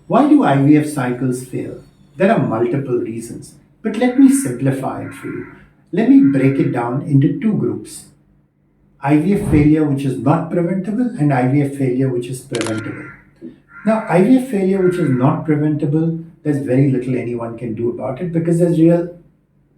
Why do IVF cycles fail? There are multiple reasons, but let me simplify it for you. Let me break it down into two groups: IVF failure, which is not preventable, and IVF failure, which is preventable. Now, IVF failure, which is not preventable, there's very little anyone can do about it because there's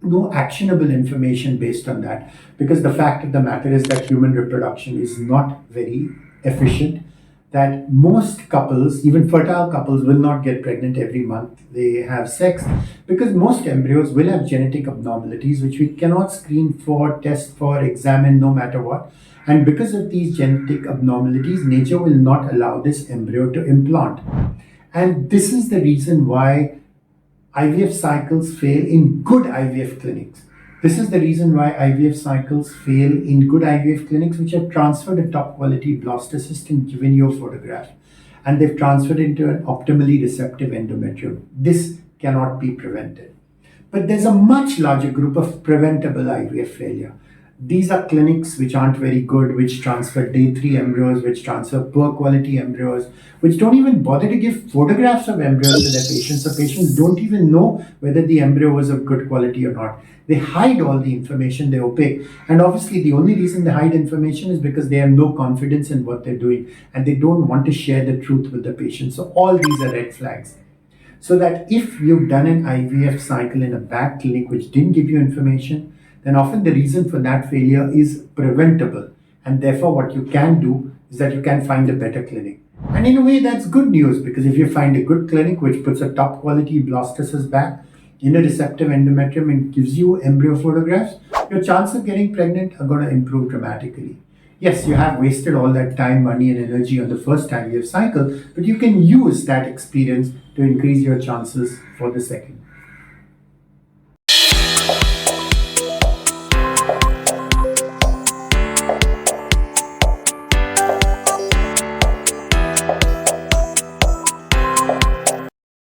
no actionable information based on that. Because the fact of the matter is that human reproduction is not very efficient, that most couples, even fertile couples, will not get pregnant every month they have sex because most embryos will have genetic abnormalities which we cannot screen for, test for, examine no matter what. And because of these genetic abnormalities, nature will not allow this embryo to implant. And this is the reason why IVF cycles fail in good IVF clinics. This is the reason why IVF cycles fail in good IVF clinics which have transferred a top quality blastocyst and given you a photograph. And they've transferred into an optimally receptive endometrium. This cannot be prevented. But there's a much larger group of preventable IVF failure. These are clinics which aren't very good, which transfer day 3 embryos, which transfer poor quality embryos, which don't even bother to give photographs of embryos to their patients. So patients don't even know whether the embryo was of good quality or not. They hide all the information, they're opaque. And obviously the only reason they hide information is because they have no confidence in what they're doing and they don't want to share the truth with the patient. So all these are red flags. So that if you've done an IVF cycle in a bad clinic which didn't give you information, then often the reason for that failure is preventable. And therefore, what you can do is that you can find a better clinic. And in a way, that's good news because if you find a good clinic which puts a top quality blastocyst bag in a receptive endometrium and gives you embryo photographs, your chance of getting pregnant are going to improve dramatically. Yes, you have wasted all that time, money, and energy on the first IVF cycle, but you can use that experience to increase your chances for the second.